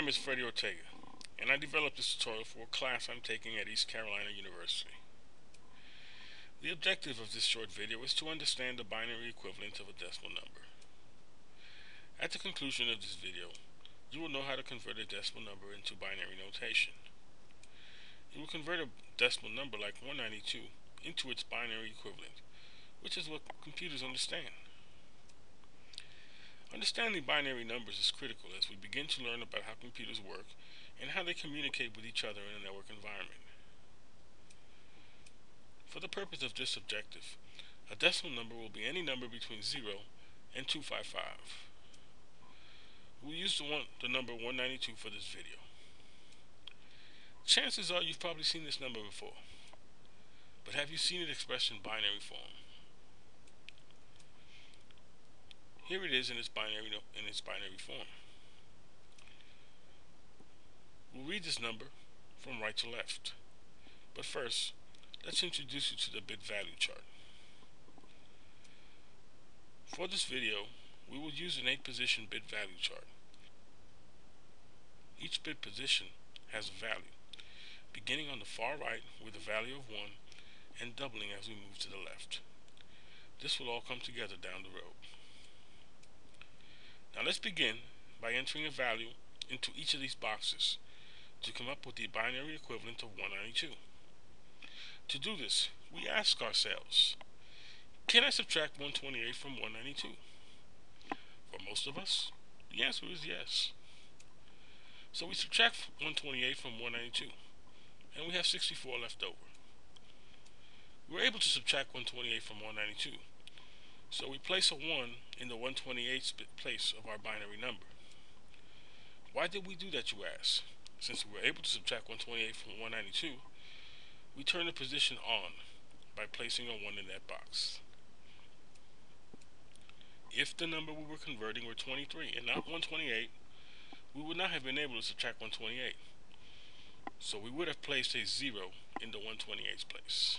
name is Freddie Ortega, and I developed this tutorial for a class I'm taking at East Carolina University. The objective of this short video is to understand the binary equivalent of a decimal number. At the conclusion of this video, you will know how to convert a decimal number into binary notation. You will convert a decimal number like 192 into its binary equivalent, which is what computers understand. Understanding binary numbers is critical as we begin to learn about how computers work and how they communicate with each other in a network environment. For the purpose of this objective, a decimal number will be any number between 0 and 255. We'll use the number 192 for this video. Chances are you've probably seen this number before, but have you seen it expressed in binary form? Here it is in its binary form. We'll read this number from right to left, but first, let's introduce you to the bit value chart. For this video, we will use an 8-position bit value chart. Each bit position has a value, beginning on the far right with a value of 1 and doubling as we move to the left. This will all come together down the road. Now let's begin by entering a value into each of these boxes to come up with the binary equivalent of 192. To do this, we ask ourselves, can I subtract 128 from 192? For most of us, the answer is yes. So we subtract 128 from 192, and we have 64 left over. We're able to subtract 128 from 192, so we place a 1 in the 128th place of our binary number. Why did we do that, you ask? Since we were able to subtract 128 from 192, we turn the position on by placing a 1 in that box. If the number we were converting were 23 and not 128, we would not have been able to subtract 128. So we would have placed a 0 in the 128th place,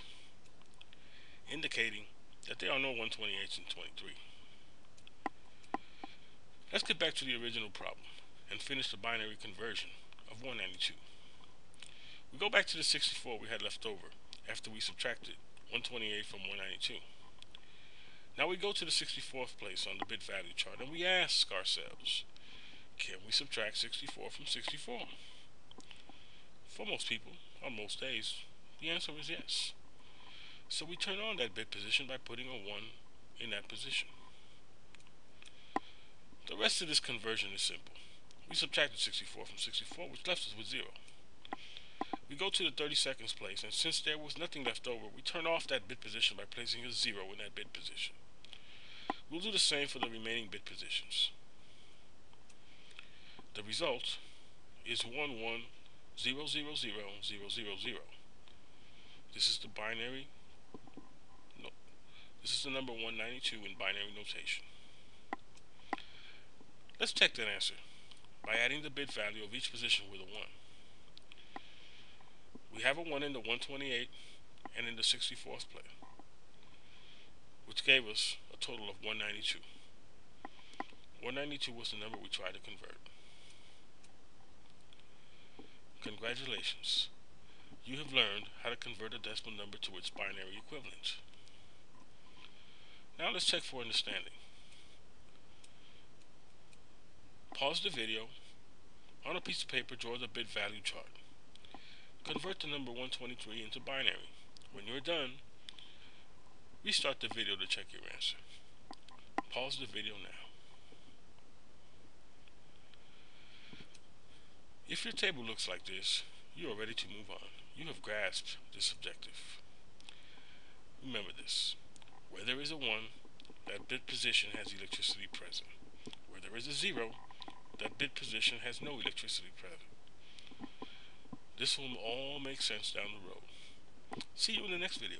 indicating that there are no 128s in 23. Let's get back to the original problem and finish the binary conversion of 192. We go back to the 64 we had left over after we subtracted 128 from 192. Now we go to the 64th place on the bit value chart and we ask ourselves, can we subtract 64 from 64? For most people, on most days, the answer is yes. So we turn on that bit position by putting a 1 in that position. The rest of this conversion is simple. We subtracted 64 from 64, which left us with 0. We go to the 32nd place, and since there was nothing left over, we turn off that bit position by placing a 0 in that bit position. We'll do the same for the remaining bit positions. The result is 11000000. This is the binary. This is the number 192 in binary notation. Let's check that answer by adding the bit value of each position with a 1. We have a 1 in the 128 and in the 64th place, which gave us a total of 192. 192 was the number we tried to convert. Congratulations, you have learned how to convert a decimal number to its binary equivalent. Now let's check for understanding. Pause the video. On a piece of paper, draw the bit value chart. Convert the number 123 into binary. When you're done, restart the video to check your answer. Pause the video now. If your table looks like this, you are ready to move on. You have grasped this objective. Remember this. Where there is a 1, that bit position has electricity present. Where there is a 0, that bit position has no electricity present. This will all make sense down the road. See you in the next video.